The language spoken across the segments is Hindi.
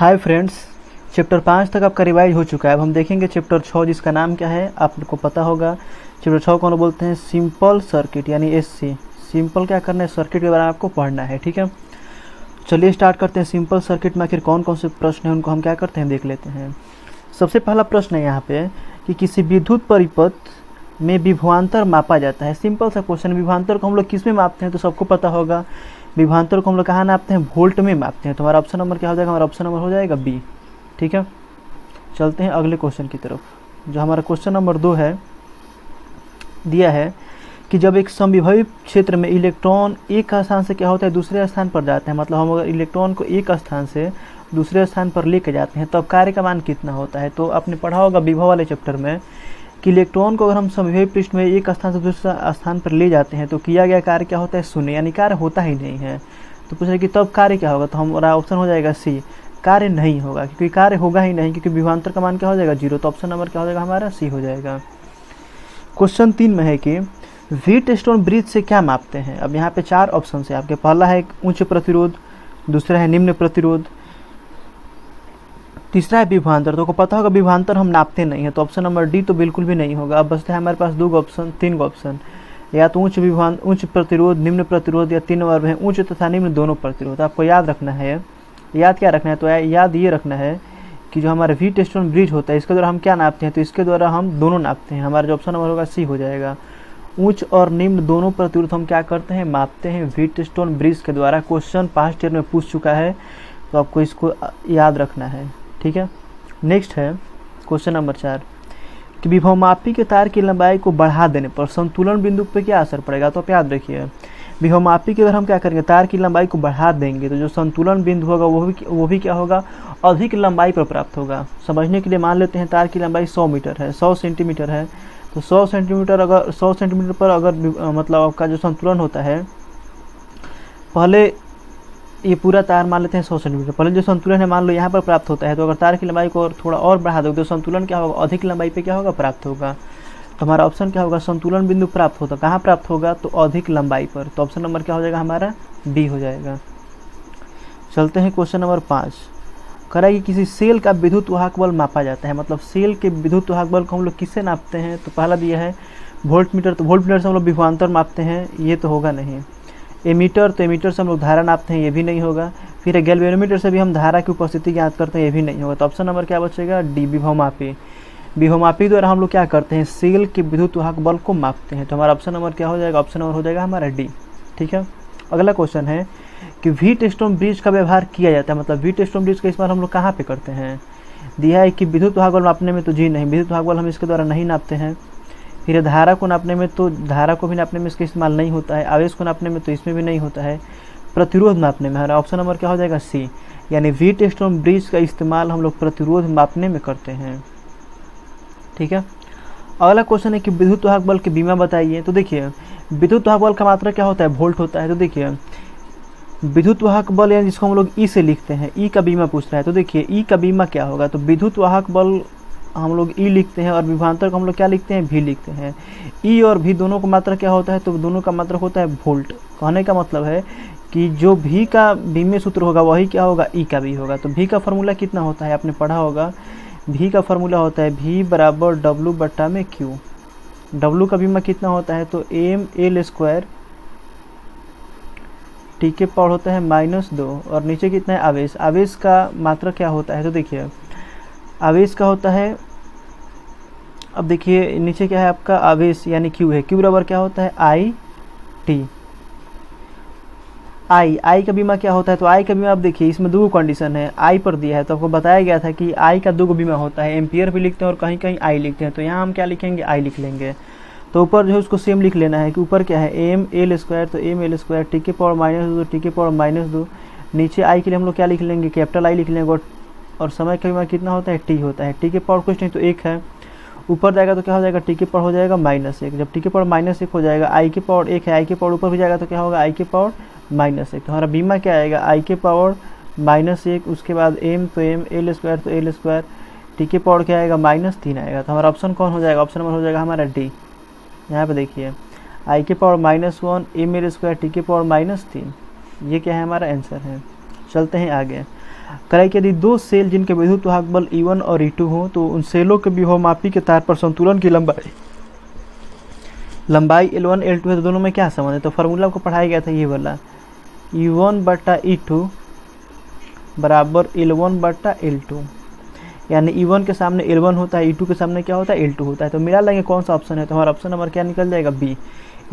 हाय फ्रेंड्स, चैप्टर 5 तक आपका रिवाइज हो चुका है। अब हम देखेंगे चैप्टर 6 जिसका नाम क्या है आपको पता होगा। चैप्टर 6 को हम बोलते हैं सिंपल सर्किट यानी एससी। सिंपल क्या करना है, सर्किट के बारे में आपको पढ़ना है। ठीक है, चलिए स्टार्ट करते हैं। सिंपल सर्किट में आखिर कौन कौन से प्रश्न हैं उनको हम क्या करते हैं देख लेते हैं। सबसे पहला प्रश्न है यहाँ पे कि किसी विद्युत परिपथ में विभवांतर मापा जाता है। सिंपल सा क्वेश्चन। विभवांतर को हम लोग किस में मापते हैं तो सबको पता होगा। विभवांतर को हम लोग कहाँ नापते हैं, वोल्ट में मापते हैं। तो हमारा ऑप्शन नंबर क्या हो जाएगा, हमारा ऑप्शन नंबर हो जाएगा बी। ठीक है, चलते हैं अगले क्वेश्चन की तरफ। जो हमारा क्वेश्चन नंबर 2 है, दिया है कि जब एक समविभवी क्षेत्र में इलेक्ट्रॉन एक स्थान से क्या होता है दूसरे स्थान पर जाते हैं, मतलब हम अगर इलेक्ट्रॉन को एक स्थान से दूसरे स्थान पर लेके जाते हैं तब कार्य का मान कितना होता है। तो आपने पढ़ा होगा विभव वाले चैप्टर में कि इलेक्ट्रॉन को अगर हम समविभवी पृष्ठ में एक स्थान से दूसरे स्थान पर ले जाते हैं तो किया गया कार्य क्या होता है, शून्य, यानी कार्य होता ही नहीं है। तो पूछ रहे कि तब कार्य क्या होगा, तो हमारा ऑप्शन हो जाएगा सी, कार्य नहीं होगा, क्योंकि कार्य होगा ही नहीं, क्योंकि विभवांतर का मान क्या हो जाएगा, 0। तो ऑप्शन नंबर क्या हो जाएगा, हमारा सी हो जाएगा। क्वेश्चन 3 में है कि व्हीटस्टोन ब्रिज से क्या मापते हैं। अब यहाँ पे 4 ऑप्शन है आपके। पहला है उच्च प्रतिरोध, दूसरा है निम्न प्रतिरोध, तीसरा है विभवांतर। तो को पता होगा विभवांतर हम नापते नहीं है, तो ऑप्शन नंबर डी तो बिल्कुल भी नहीं होगा। अब बचते हैं हमारे पास 2 ऑप्शन, 3 ऑप्शन, या तो उच्च प्रतिरोध, निम्न प्रतिरोध, या 3 नंबर में उच्च तथा निम्न दोनों प्रतिरोध। आपको याद रखना है, याद क्या रखना है, तो याद ये रखना है कि जो हमारा व्हीटस्टोन ब्रिज होता है इसके द्वारा हम क्या नापते हैं, तो इसके द्वारा हम दोनों नापते हैं। हमारा जो ऑप्शन नंबर होगा सी हो जाएगा। उच्च और निम्न दोनों प्रतिरोध हम क्या करते हैं, मापते हैं व्हीटस्टोन ब्रिज के द्वारा। क्वेश्चन पास्ट ईयर में पूछ चुका है, तो आपको इसको याद रखना है। ठीक है, नेक्स्ट है क्वेश्चन नंबर 4 कि विभवमापी के तार की लंबाई को बढ़ा देने पर संतुलन बिंदु पर क्या असर पड़ेगा। तो आप याद रखिए, विभवमापी के अगर हम क्या करेंगे, तार की लंबाई को बढ़ा देंगे तो जो संतुलन बिंदु होगा वो भी क्या होगा, अधिक लंबाई पर प्राप्त होगा। समझने के लिए मान लेते हैं तार की लंबाई 100 मीटर है, 100 सेंटीमीटर है, तो 100 सेंटीमीटर पर अगर मतलब आपका जो संतुलन होता है, पहले ये पूरा तार मान लेते हैं 100 सेंटीमीटर, पहले जो संतुलन है मान लो यहाँ पर प्राप्त होता है, तो अगर तार की लंबाई को थोड़ा और बढ़ा दो तो संतुलन क्या होगा, अधिक लंबाई पे क्या होगा, प्राप्त होगा। तो हमारा ऑप्शन क्या होगा, संतुलन बिंदु प्राप्त होता कहाँ प्राप्त होगा, तो अधिक लंबाई पर। तो ऑप्शन नंबर क्या हो जाएगा, हमारा बी हो जाएगा। चलते हैं क्वेश्चन नंबर 5। कह रहा है कि किसी सेल का विद्युत वाहक बल मापा जाता है, मतलब सेल के विद्युत वाहक बल को हम लोग किससे नापते हैं। तो पहला दिया है वोल्ट मीटर, तो वोल्ट मीटर से हम लोग विभवांतर मापते हैं, ये तो होगा नहीं। एमीटर, तो एमीटर से हम लोग धारा नापते हैं, ये भी नहीं होगा। फिर गैल्वेनोमीटर से भी हम धारा की उपस्थिति ज्ञात करते हैं, ये भी नहीं होगा। तो ऑप्शन नंबर क्या बचेगा, डी, विभवमापी। विभवमापी द्वारा हम लोग क्या करते हैं, सेल के विद्युत वाहक बल को मापते हैं। तो हमारा ऑप्शन नंबर क्या हो जाएगा, ऑप्शन नंबर हो जाएगा हमारा डी। ठीक है, अगला क्वेश्चन है कि व्हीटस्टोन ब्रिज का व्यवहार किया जाता है, मतलब व्हीटस्टोन ब्रिज का इस्तेमाल हम लोग कहाँ पे करते हैं। दिया है कि विद्युत वाहक बल मापने में, तो जी नहीं, विद्युत वाहक बल हम इसके द्वारा नहीं नापते हैं। फिर धारा को नापने में, तो धारा को भी नापने में इसका इस्तेमाल नहीं होता है। आवेश को नापने में, तो इसमें भी नहीं होता है। प्रतिरोध नापने में, हमारा ऑप्शन नंबर क्या हो जाएगा, सी, यानी व्हीटस्टोन ब्रिज का इस्तेमाल हम लोग प्रतिरोध मापने में करते हैं। ठीक है, अगला क्वेश्चन है कि विद्युत वाहक बल की बीमा बताइए। तो देखिए, विद्युत वाहक बल का मात्रा क्या होता है, वोल्ट होता है। तो देखिए, विद्युत वाहक बल यानी जिसको हम लोग ई से लिखते हैं, ई का बीमा पूछ रहा है। तो देखिए, ई का बीमा क्या होगा, तो विद्युत वाहक बल हम लोग ई लिखते हैं और विभवांतर को हम लोग क्या लिखते हैं, भी लिखते हैं। ई और भी दोनों का मात्रा क्या होता है, तो दोनों का मात्रा होता है वोल्ट। कहने का मतलब है कि जो भी का बीमे सूत्र होगा वही क्या होगा, ई का भी होगा। तो भी का फॉर्मूला कितना होता है, आपने पढ़ा होगा, भी का फॉर्मूला होता है भी बराबर डब्लू बट्टा में क्यू। डब्लू का बीमा कितना होता है, तो एम एल स्क्वायर, टी के पावर होता है -2, और नीचे कितना है, आवेश। आवेश का मात्रा क्या होता है, तो देखिए आवेश का होता है, अब देखिए नीचे क्या है आपका आवेश यानी क्यू है, क्यू बराबर क्या होता है, आई टी। आई का बीमा क्या होता है, तो आई का बीमा, अब देखिए इसमें 2 कंडीशन है, आई पर दिया है, तो आपको बताया गया था कि आई का 2 बीमा होता है, एम्पियर भी लिखते हैं और कहीं कहीं आई लिखते हैं। तो यहाँ हम क्या लिखेंगे, आई लिख लेंगे। तो ऊपर जो है उसको सेम लिख लेना है कि ऊपर क्या है, एम एल स्क्वायर, तो एम एल स्क्वायर, टी के पावर -2, टी के पावर -2। नीचे आई के लिए हम लोग क्या लिख लेंगे, कैपिटल आई लिख लेंगे, और समय का बीमा कितना होता है, टी होता है। टी के पावर कुछ नहीं तो 1 है, ऊपर जाएगा तो क्या हो जाएगा, टी के पावर हो जाएगा -1। जब टी के पावर -1 हो जाएगा, आई के पावर 1 है, आई के पावर ऊपर भी जाएगा तो क्या होगा, आई के पावर -1। तो हमारा बीमा क्या आएगा, आई के पावर -1, उसके बाद एम, तो एम, एल स्क्वायर, तो एल स्क्वायर, टी के पावर क्या आएगा, -3 आएगा। तो हमारा ऑप्शन कौन हो जाएगा, ऑप्शन नंबर हो जाएगा हमारा डी। यहाँ पे देखिए, आई के power -1, M L square, T के पावर -3, ये क्या है, हमारा आंसर है। चलते हैं आगे। कह कि यदि दो सेल जिनके विद्युत वाहक बल E1 और E2 हो तो उन सेलों के विभवमापी के तार पर संतुलन की लंबाई L1 L2 है, तो दोनों में क्या संबंध है? तो फार्मूला को पढ़ाया गया था ये वाला, E1 बटा E2 बराबर L1 बटा L2, यानी E1 के सामने L1 होता है, E2 के सामने क्या होता है? L2 होता है। तो मिला लेंगे कौन सा ऑप्शन है, तो हमारा ऑप्शन नंबर क्या निकल जाएगा? बी।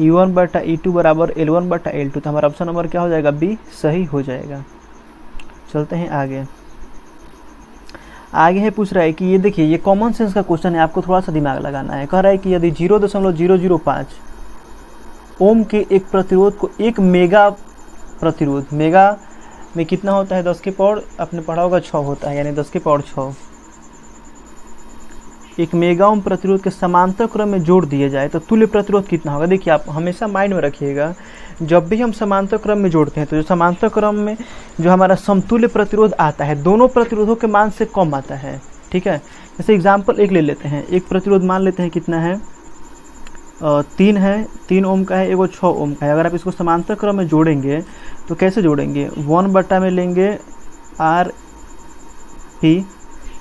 E1 बटा E2 बराबर L1 बटा L2, तो हमारा ऑप्शन नंबर क्या हो जाएगा? बी सही हो जाएगा। चलते हैं आगे। आगे है पूछ रहा है कि ये देखिए, ये कॉमन सेंस का क्वेश्चन है, आपको थोड़ा सा दिमाग लगाना है। कह रहा है कि यदि 0.005 ओम के एक प्रतिरोध को एक मेगा प्रतिरोध, मेगा में कितना होता है? 10 के पावर, आपने पढ़ा होगा 6 होता है, यानी 10 के पावर 6, एक मेगा ओम प्रतिरोध के समांतर क्रम में जोड़ दिए जाए तो तुल्य प्रतिरोध कितना होगा? देखिए, आप हमेशा माइंड में रखिएगा, जब भी हम समांतर क्रम में जोड़ते हैं तो जो समांतर क्रम में जो हमारा समतुल्य प्रतिरोध आता है दोनों प्रतिरोधों के मान से कम आता है। ठीक है, जैसे एग्जाम्पल एक ले लेते हैं, एक प्रतिरोध मान लेते हैं कितना है? 3 है, 3 ओम का है, एगो 6 ओम का है। अगर आप इसको समांतर क्रम में जोड़ेंगे तो कैसे जोड़ेंगे? 1 बटा में लेंगे आर पी,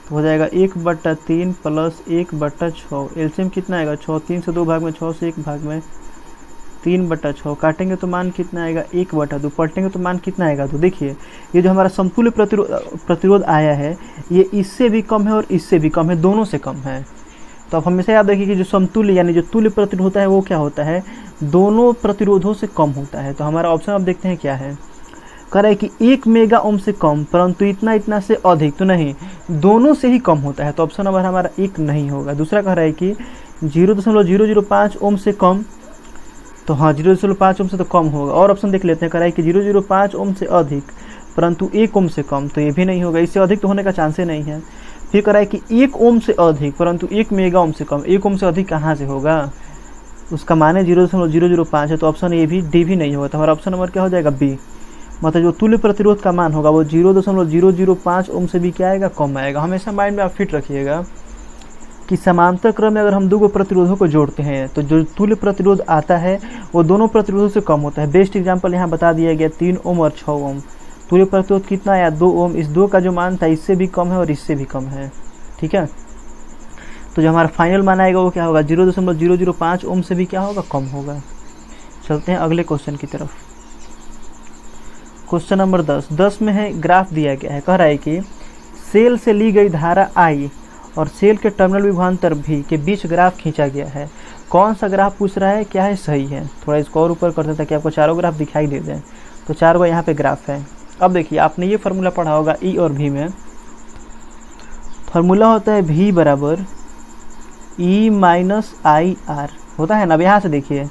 तो हो जाएगा 1/3 प्लस 1/6, एलसीएम कितना आएगा? 6, 3 से 2 भाग में, 6 से 1 भाग में 3/6, काटेंगे तो मान कितना आएगा? 1/2, पलटेंगे तो मान कितना आएगा? तो देखिए, ये जो हमारा समतुल्य प्रतिरोध आया है ये इससे भी कम है और इससे भी कम है, दोनों से कम है। तो आप हमेशा याद रखिए कि जो समतुल्य यानी जो तुल्य प्रतिरोध होता है वो क्या होता है? दोनों प्रतिरोधों से कम होता है। तो हमारा ऑप्शन आप देखते हैं क्या है? कह रहा है कि 1 मेगा ओम से कम परंतु इतना से अधिक, तो नहीं, दोनों से ही कम होता है। तो ऑप्शन नंबर हमारा 1 नहीं होगा। दूसरा कह रहा है कि 0.005 ओम से कम, तो हाँ 0.5 ओम से तो कम होगा। और ऑप्शन देख लेते हैं, कह रहा है कि 0.05 ओम से अधिक परंतु 1 ओम से कम, तो ये भी नहीं होगा, इससे अधिक तो होने का चांस ही नहीं है। फिर कह रहा है कि 1 ओम से अधिक परंतु 1 मेगा ओम से कम, 1 ओम से अधिक कहाँ से होगा? उसका मान है 0.005 है, तो ऑप्शन ए भी डी भी नहीं होगा। तो हमारा ऑप्शन नंबर क्या हो जाएगा? बी। मतलब जो तुल्य प्रतिरोध का मान होगा वो 0.005 ओम से भी क्या आएगा? कम आएगा। हमेशा माइंड में आप फिट रखिएगा कि समांतर क्रम में अगर हम दो प्रतिरोधों को जोड़ते हैं तो जो तुल्य प्रतिरोध आता है वो दोनों प्रतिरोधों से कम होता है। बेस्ट एग्जांपल यहाँ बता दिया गया 3 ओम और 6 ओम। तुल्य प्रतिरोध कितना आया? 2 ओम। इस 2 का जो मान था इससे भी कम है और इससे भी कम है। ठीक है, तो जो हमारा फाइनल मान आएगा वो क्या होगा? 0.005 ओम से भी क्या होगा? कम होगा। चलते हैं अगले क्वेश्चन की तरफ। क्वेश्चन नंबर 10 में है, ग्राफ दिया गया है। कह रहा है कि सेल से ली गई धारा I और सेल के टर्मिनल विभवांतर V के बीच ग्राफ खींचा गया है। कौन सा ग्राफ पूछ रहा है, क्या है सही है? थोड़ा इसको और ऊपर करते ताकि आपको चारों ग्राफ दिखाई दे दें। तो 4 यहाँ पे ग्राफ है। अब देखिए, आपने ये फार्मूला पढ़ा होगा E और V में। फार्मूला होता है V बराबर E माइनस IR होता है ना। अब यहाँ से देखिए,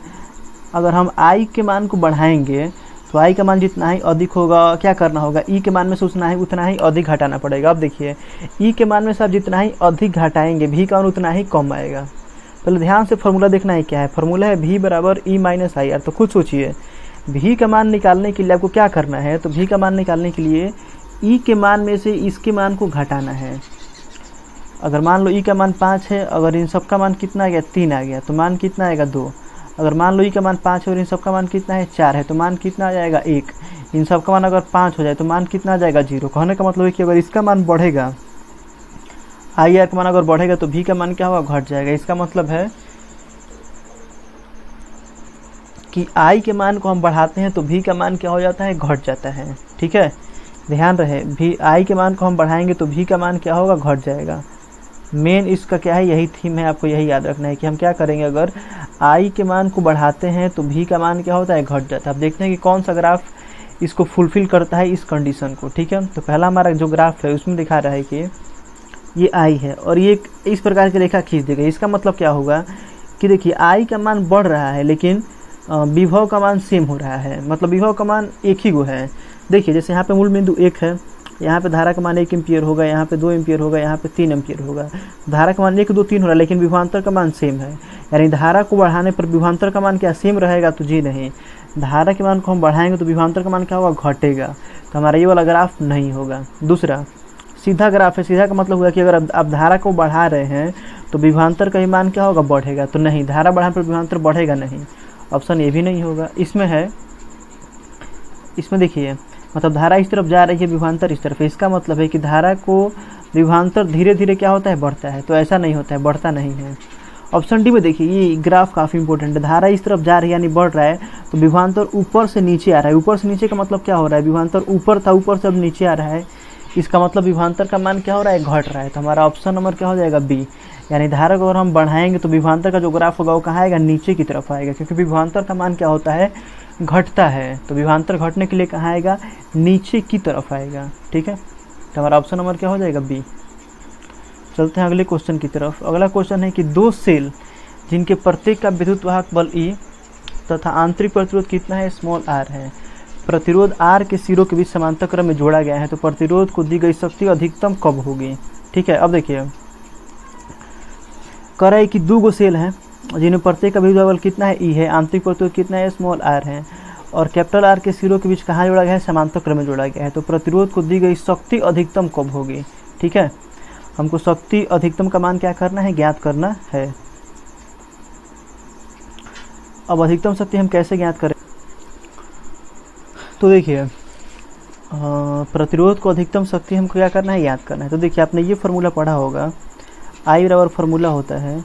अगर हम I के मान को बढ़ाएंगे तो I का मान जितना ही अधिक होगा, क्या करना होगा? E के मान में से उतना ही अधिक घटाना पड़ेगा। अब देखिए, E के मान में से आप जितना ही अधिक घटाएंगे V का मान उतना ही कम आएगा। पहले ध्यान से फार्मूला देखना है क्या है। फार्मूला है V बराबर E माइनस IR। तो खुद सोचिए, V का मान निकालने के लिए आपको क्या करना है? तो V का मान निकालने के लिए E के मान में से इसके मान को घटाना है। अगर मान लो E का मान 5 है, अगर इन सब का मान कितना आ गया? 3 आ गया, तो मान कितना आएगा? 2। अगर मान लो E का मान 5 है और इन सब का मान कितना है? 4 है, तो मान कितना आ जाएगा? 1। इन सब का मान अगर 5 हो जाए तो मान कितना आ जाएगा? 0। कहने का मतलब है कि अगर इसका मान बढ़ेगा, IR का मान अगर बढ़ेगा तो V का मान क्या होगा? घट जाएगा। इसका मतलब है कि I के मान को हम बढ़ाते हैं तो V का मान क्या हो जाता है? घट जाता है। ठीक है, ध्यान रहे, I के मान को हम बढ़ाएंगे तो V का मान क्या होगा? घट जाएगा। मेन इसका क्या है? यही थीम है, आपको यही याद रखना है कि हम क्या करेंगे, अगर I के मान को बढ़ाते हैं तो V का मान क्या होता है? घट जाता है। अब देखते हैं कि कौन सा ग्राफ इसको फुलफिल करता है, इस कंडीशन को। ठीक है, तो पहला हमारा जो ग्राफ है उसमें दिखा रहा है कि ये I है और ये इस प्रकार की रेखा खींच दी गई। इसका मतलब क्या होगा कि देखिए, I का मान बढ़ रहा है लेकिन विभव का मान सेम हो रहा है, मतलब विभव का मान एक ही गो है। देखिए, जैसे यहाँ पे मूल बिंदु 1 है, यहाँ पे धारा का मान 1 एम्पियर होगा, यहाँ पे 2 एम्पियर होगा, यहाँ पे 3 एम्पियर होगा। धारा का मान 1, 2, 3 हो रहा है लेकिन विभवांतर का मान सेम है। यानी धारा को बढ़ाने पर विभवांतर का मान क्या सेम रहेगा? तो जी नहीं, धारा के मान को हम बढ़ाएंगे तो विभवांतर का मान क्या होगा? घटेगा। तो हमारा ये वाला ग्राफ नहीं होगा। दूसरा सीधा ग्राफ है। सीधा का मतलब हुआ कि अगर आप धारा को बढ़ा रहे हैं तो विभवांतर का ही मान क्या होगा? बढ़ेगा। तो नहीं, धारा बढ़ाने पर विभवांतर बढ़ेगा नहीं। ऑप्शन ये भी नहीं होगा। इसमें है, इसमें देखिए, मतलब धारा इस तरफ जा रही है, विभवांतर इस तरफ है। इसका मतलब है कि धारा को विभवांतर धीरे धीरे क्या होता है, बढ़ता है। तो ऐसा नहीं होता है, बढ़ता नहीं है। ऑप्शन डी में देखिए, ये ग्राफ काफ़ी इंपॉर्टेंट है। धारा इस तरफ जा रही है यानी बढ़ रहा है, तो विभवांतर ऊपर से नीचे आ रहा है। ऊपर से नीचे का मतलब क्या हो रहा है, विभवांतर ऊपर था, ऊपर से अब नीचे आ रहा है। इसका मतलब विभवांतर का मान क्या हो रहा है, घट रहा है। तो हमारा ऑप्शन नंबर क्या हो जाएगा, बी। यानी धारा को अगर हम बढ़ाएंगे तो विभवांतर का जो ग्राफ होगा वो कहाँ आएगा, नीचे की तरफ आएगा, क्योंकि विभवांतर का मान क्या होता है, घटता है। तो विभवांतर घटने के लिए कहाँ आएगा, नीचे की तरफ आएगा। ठीक है, तो हमारा ऑप्शन नंबर क्या हो जाएगा, बी। चलते हैं अगले क्वेश्चन की तरफ। अगला क्वेश्चन है कि दो सेल जिनके प्रत्येक का विद्युत वाहक बल E तथा आंतरिक प्रतिरोध कितना है, स्मॉल r है। प्रतिरोध R के सिरों के बीच समांतर क्रम में जोड़ा गया है, तो प्रतिरोध को दी गई शक्ति अधिकतम कब होगी। ठीक है, अब देखिए कह रहा है कि दो गो सेल हैं जिनमें प्रत्येक का विद्युत बल कितना है, E है, आंतरिक प्रतिरोध कितना है, स्मॉल r है, और कैपिटल R के सिरों के बीच कहाँ जोड़ा गया है, समांतर क्रम में जोड़ा गया है। तो प्रतिरोध को दी गई शक्ति अधिकतम कब होगी। ठीक है, हमको शक्ति अधिकतम का मान क्या करना है, ज्ञात करना है। अब अधिकतम शक्ति हम कैसे ज्ञात करें, तो देखिए प्रतिरोध को अधिकतम शक्ति हमको क्या करना है, याद करना है। तो देखिए आपने ये फार्मूला पढ़ा होगा, I बराबर फार्मूला होता है,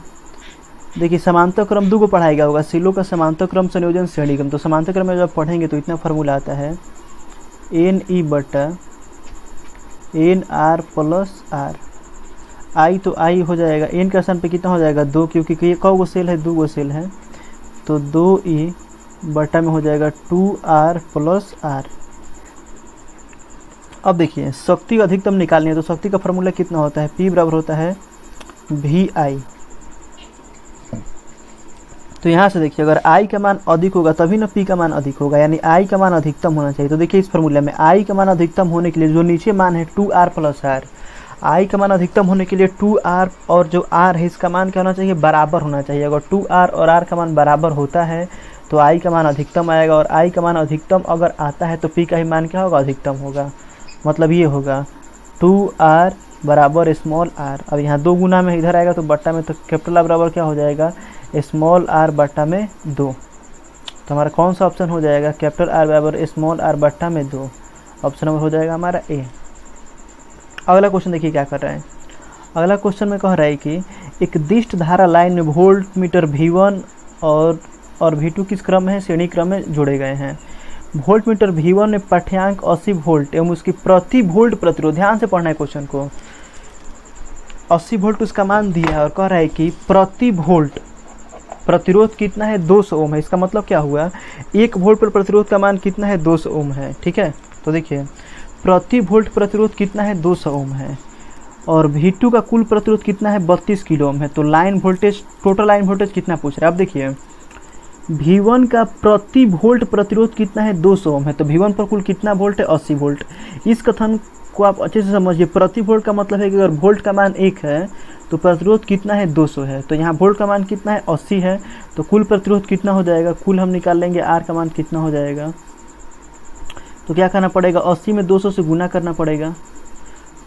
देखिए समांतर क्रम दो को पढ़ाएगा होगा, सिलों का समांतर क्रम संयोजन श्रेणी क्रम। तो समांतर क्रम में जब पढ़ेंगे तो इतना फार्मूला आता है, NE बटा NR प्लस R। I तो I हो जाएगा, N के स्थान पे कितना हो जाएगा, 2, क्योंकि कौ गो सेल है, 2 गो सेल है, तो 2E बटा में हो जाएगा 2R प्लस R। अब देखिए शक्ति अधिकतम निकालनी है, तो शक्ति का फॉर्मूला कितना होता है, P बराबर होता है VI। तो यहाँ से देखिए अगर I का मान अधिक होगा तभी ना P का मान अधिक होगा, यानी I का मान अधिकतम होना चाहिए। तो देखिए इस फॉर्मूले में I का मान अधिकतम होने के लिए जो नीचे मान है 2R प्लस R, I का मान अधिकतम होने के लिए 2R और जो R है इसका मान क्या होना चाहिए, बराबर होना चाहिए। अगर 2R और R का मान बराबर होता है तो I का मान अधिकतम आएगा, और I का मान अधिकतम अगर आता है तो P का ही मान क्या होगा, अधिकतम होगा। मतलब ये होगा 2R बराबर स्मॉल r। अब यहाँ 2 गुना में इधर आएगा तो बट्टा में, तो कैपिटल R बराबर क्या हो जाएगा, स्मॉल r बट्टा में 2। तो हमारा कौन सा ऑप्शन हो जाएगा, कैपिटल R बराबर स्मॉल r बट्टा में 2। ऑप्शन नंबर हो जाएगा हमारा ए। अगला क्वेश्चन देखिए क्या कर रहा है। अगला क्वेश्चन में कह रहा है कि एक दिष्ट धारा लाइन में वोल्ट मीटर V1 और V2 किस क्रम में है, श्रेणी क्रम में जोड़े गए हैं। वोल्ट मीटर V1 में पाठ्यांक 80 वोल्ट एवं उसकी प्रति वोल्ट प्रतिरोध, ध्यान से पढ़ना है क्वेश्चन को, 80 वोल्ट उसका मान दिया है और कह रहा है कि प्रति वोल्ट प्रतिरोध कितना है, 200 ओम है। इसका मतलब क्या हुआ, 1 वोल्ट पर प्रतिरोध का मान कितना है, 200 ओम है। ठीक है, तो देखिए प्रति वोल्ट प्रतिरोध कितना है, 200 ओम है, और V2 का कुल प्रतिरोध कितना है, 32 किलो ओम है। तो line voltage, total line voltage कितना पूछ रहा है। अब देखिए V1 का प्रति वोल्ट प्रतिरोध कितना है, 200 ओम है, तो V1 पर कुल कितना वोल्ट है, 80 वोल्ट। इस कथन को आप अच्छे से समझिए, प्रति वोल्ट का मतलब है कि अगर वोल्ट का मान 1 है तो प्रतिरोध कितना है, 200 है। तो यहाँ वोल्ट का मान कितना है, 80 है, तो कुल प्रतिरोध कितना हो जाएगा, कुल हम निकाल लेंगे, R का मान कितना हो जाएगा। तो क्या करना पड़ेगा, 80 में 200 से गुना करना पड़ेगा,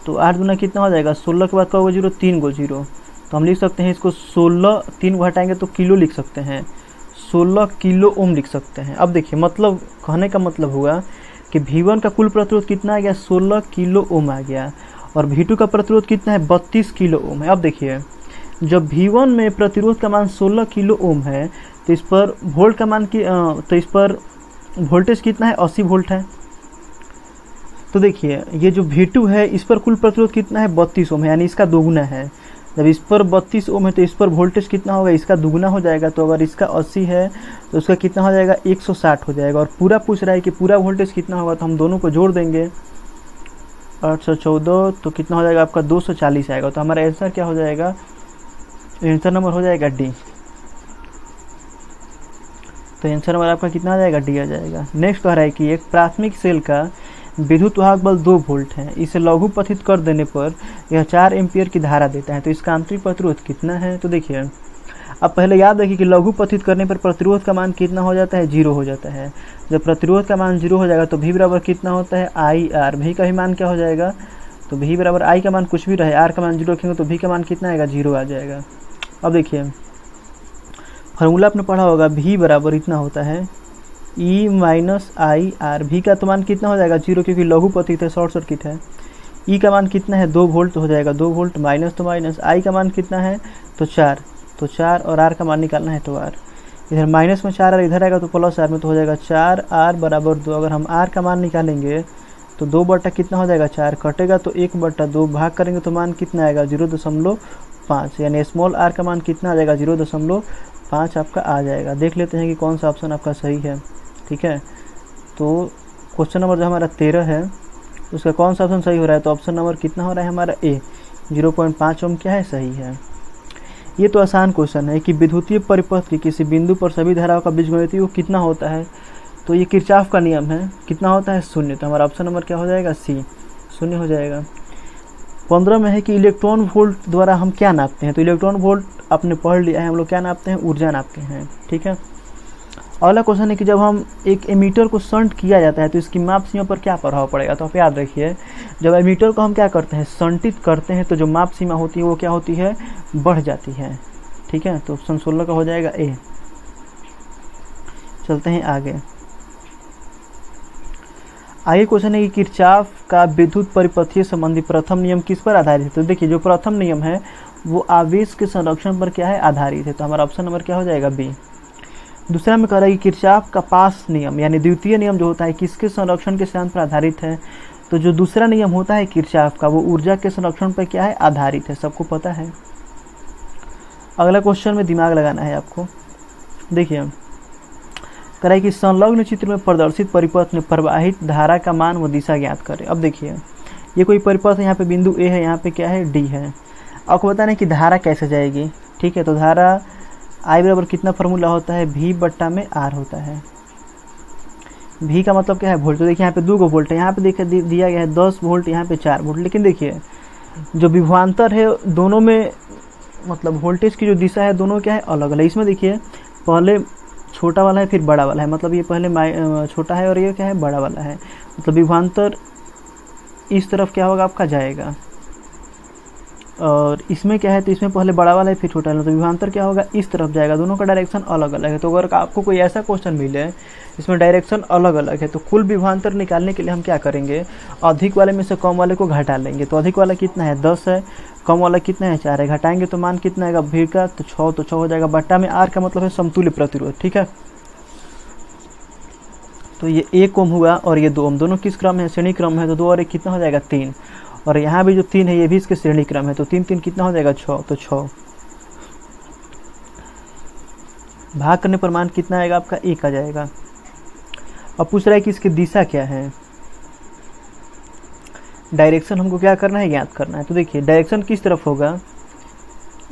तो 8 गुना कितना हो जाएगा, 16 के बाद का होगा 0, 3 गो 0। तो हम लिख सकते हैं इसको 16, 3 को हटाएंगे तो किलो लिख सकते हैं, 16 किलो ओम लिख सकते हैं। अब देखिए मतलब कहने का मतलब हुआ कि V1 का कुल प्रतिरोध कितना आ गया, 16 किलो ओम आ गया, और V2 का प्रतिरोध कितना है, 32 किलो ओम है। अब देखिए जब V1 में प्रतिरोध का मान 16 किलो ओम है तो इस पर वोल्ट का मान तो इस पर वोल्टेज कितना है, 80 वोल्ट है। तो देखिए ये जो V2 है इस पर कुल प्रतिरोध कितना है, 32 ओम है, यानी इसका दोगुना है। जब इस पर 32 ओम है तो इस पर वोल्टेज कितना होगा, इसका दुगुना हो जाएगा। तो अगर इसका 80 है तो उसका कितना हो जाएगा, 160 हो जाएगा। और पूरा पूछ रहा है कि पूरा वोल्टेज कितना होगा, तो हम दोनों को जोड़ देंगे, 814 तो कितना हो जाएगा आपका, 240 आएगा। तो हमारा आंसर क्या हो जाएगा, आंसर नंबर हो जाएगा डी। तो आंसर नंबर आपका कितना आ जाएगा, डी आ जाएगा। नेक्स्ट कह रहा है कि एक प्राथमिक सेल का विद्युत वाहक बल 2 वोल्ट है, इसे लघुपथित कर देने पर यह 4 एम्पियर की धारा देता है, तो इसका आंतरिक प्रतिरोध कितना है। तो देखिए अब पहले याद रखिए कि लघुपथित करने पर प्रतिरोध का मान कितना हो जाता है, 0 हो जाता है। जब प्रतिरोध का मान 0 हो जाएगा तो V बराबर कितना होता है, IR। V का ही मान क्या हो जाएगा, तो V बराबर I का मान कुछ भी रहे, R का मान 0 रखेंगे तो V का मान कितना आएगा, 0 आ जाएगा। अब देखिए फार्मूला आपने पढ़ा होगा, V बराबर इतना होता है ई माइनस आई आर। भी का तो मान कितना हो जाएगा 0, क्योंकि लघुपतित है, शॉर्ट सर्किट है। ई का मान कितना है 2 वोल्ट हो जाएगा, 2 वोल्ट, माइनस तो माइनस, आई का मान कितना है तो 4, तो 4 और आर का मान निकालना है तो आर। इधर माइनस में 4 आर इधर आएगा तो प्लस आर में तो हो जाएगा 4 आर बराबर 2। अगर हम आर का मान निकालेंगे तो 2 बटा कितना हो जाएगा 4, कटेगा तो 1 बटा 2, भाग करेंगे तो मान कितना आएगा 0.5, यानी स्मॉल आर का मान कितना आ जाएगा 0.5 आपका आ जाएगा। देख लेते हैं कि कौन सा ऑप्शन आपका सही है। ठीक है, तो क्वेश्चन नंबर जो हमारा 13 है उसका कौन सा ऑप्शन सही हो रहा है, तो ऑप्शन नंबर कितना हो रहा है हमारा ए, 0.5 ओम क्या है सही है। ये तो आसान क्वेश्चन है कि विद्युतीय परिपथ के किसी बिंदु पर सभी धाराओं का बीजगणितीय योग कितना होता है, तो ये किरचॉफ का नियम है, कितना होता है 0। तो हमारा ऑप्शन नंबर क्या हो जाएगा सी, 0 हो जाएगा। 15 में है कि इलेक्ट्रॉन वोल्ट द्वारा हम क्या नापते हैं, तो इलेक्ट्रॉन वोल्ट आपने पढ़ लिया है, हम लोग क्या नापते हैं ऊर्जा नापते हैं। ठीक है, अगला क्वेश्चन है कि जब हम एक एमीटर को शंट किया जाता है तो इसकी माप सीमा पर क्या प्रभाव पड़ेगा, तो आप याद रखिए जब एमीटर को हम क्या करते हैं शंटित करते हैं तो जो माप सीमा होती है वो क्या होती है बढ़ जाती है। ठीक है, तो ऑप्शन 16 का हो जाएगा ए। चलते हैं आगे क्वेश्चन है कि किरचॉफ का विद्युत परिपथीय संबंधी प्रथम नियम किस पर आधारित है, तो देखिए जो प्रथम नियम है वो आवेश के संरक्षण पर क्या है आधारित है, तो हमारा ऑप्शन नंबर क्या हो जाएगा बी। दूसरा में कह रहा है कि किरचॉफ का पास नियम यानी द्वितीय नियम जो होता है किसके संरक्षण के सिद्धांत पर आधारित है, तो जो दूसरा नियम होता है किरचॉफ का वो ऊर्जा के संरक्षण पर क्या है आधारित है, सबको पता है। अगला क्वेश्चन में दिमाग लगाना है आपको। देखिए कह रहा है कि संलग्न चित्र में प्रदर्शित परिपथ में प्रवाहित धारा का मान व दिशा ज्ञात करें। अब देखिए ये कोई परिपथ है, यहाँ पे बिंदु ए है, यहाँ पे क्या है डी है। आपको बताना है कि धारा कैसे जाएगी। ठीक है, तो धारा आई बराबर कितना फार्मूला होता है भी बट्टा में आर होता है। भी का मतलब क्या है वोल्ट, तो देखिए यहाँ पे 2 वोल्ट है, यहाँ पे देखिए दिया गया है 10 वोल्ट, यहाँ पे 4 वोल्ट। लेकिन देखिए जो विभवांतर है दोनों में मतलब वोल्टेज की जो दिशा है दोनों क्या है अलग अलग। इसमें देखिए पहले छोटा वाला है फिर बड़ा वाला है, मतलब ये पहले छोटा है और ये क्या है बड़ा वाला है, मतलब विभवांतर इस तरफ क्या होगा आपका जाएगा, और इसमें क्या है तो इसमें पहले बड़ा वाला है फिर छोटा वाला, तो विभवांतर क्या होगा इस तरफ जाएगा। दोनों का डायरेक्शन अलग अलग है। तो अगर आपको कोई ऐसा क्वेश्चन मिले इसमें डायरेक्शन अलग अलग है तो कुल विभवांतर निकालने के लिए हम क्या करेंगे, अधिक वाले में से कम वाले को घटा लेंगे। तो अधिक वाला कितना है 10 है, कम वाला कितना है 4 है, घटाएंगे तो मान कितना आएगा भी का तो 6, तो 6 हो जाएगा। बट्टा में आर का मतलब है समतुल्य प्रतिरोध। ठीक है, तो ये 1 ओम हुआ और ये 2 ओम, दोनों किस क्रम है श्रेणी क्रम है, तो 2 और 1 कितना हो जाएगा 3, और यहाँ भी जो 3 है ये भी इसके श्रेणी क्रम है, तो 3 3 कितना हो जाएगा 6, तो 6 भाग करने पर मान कितना आएगा आपका 1 आ जाएगा। अब पूछ रहा है कि इसकी दिशा क्या है, डायरेक्शन हमको क्या करना है ज्ञात करना है। तो देखिए डायरेक्शन किस तरफ होगा,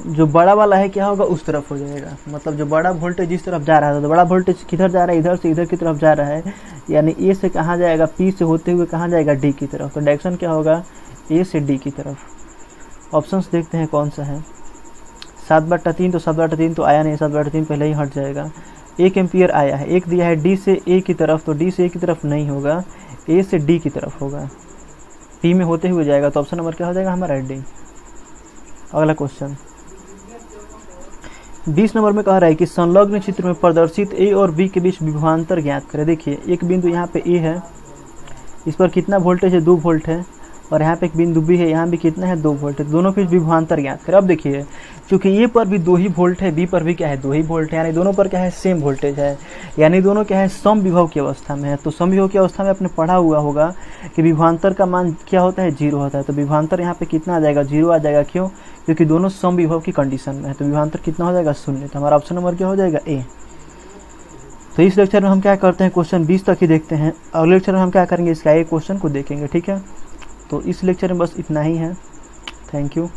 जो बड़ा वाला है क्या होगा उस तरफ हो जाएगा, मतलब जो बड़ा वोल्टेज जिस तरफ जा रहा है तो बड़ा वोल्टेज किधर जा रहा है इधर से इधर की तरफ जा रहा है, यानी ए से कहाँ जाएगा पी से होते हुए कहाँ जाएगा डी की तरफ, तो डायरेक्शन क्या होगा ए से डी की तरफ। ऑप्शंस देखते हैं कौन सा है। 7/3, तो 7/3 तो आया नहीं, 7/3 पहले ही हट जाएगा। 1 एम्पियर आया है, एक दिया है डी से ए की तरफ, तो डी से ए की तरफ नहीं होगा, ए से डी की तरफ होगा, पी में होते हुए जाएगा, तो ऑप्शन नंबर क्या हो जाएगा हमारा डी। अगला क्वेश्चन 20 नंबर में कह रहा है कि संलग्न चित्र में प्रदर्शित ए और बी के बीच विभवांतर ज्ञात करें। देखिए एक बिंदु यहाँ पे ए है, इस पर कितना वोल्टेज है 2 वोल्ट है, और यहाँ पे एक बिंदु बी है, यहाँ भी कितना है 2 वोल्ट है, दोनों के विभवांतर ज्ञात करें। अब देखिए क्योंकि ए पर भी 2 ही वोल्ट है, बी पर भी क्या है 2 ही वोल्ट है, यानी दोनों पर क्या है सेम वोल्टेज है, यानी दोनों क्या है सम विभव की अवस्था में है। तो सम विभव की अवस्था में आपने पढ़ा हुआ होगा कि विभवांतर का मान क्या होता है 0 होता है, तो विभवांतर यहाँ पे कितना आ जाएगा 0 आ जाएगा। क्यों, क्योंकि दोनों सम विभव की कंडीशन में है, तो विभवांतर कितना हो जाएगा 0, तो हमारा ऑप्शन नंबर क्या हो जाएगा ए। तो इस लेक्चर में हम क्या करते हैं क्वेश्चन 20 तक ही देखते हैं, अगले लेक्चर में हम क्या करेंगे इसका एक क्वेश्चन को देखेंगे। ठीक है, तो इस लेक्चर में बस इतना ही है। Thank you.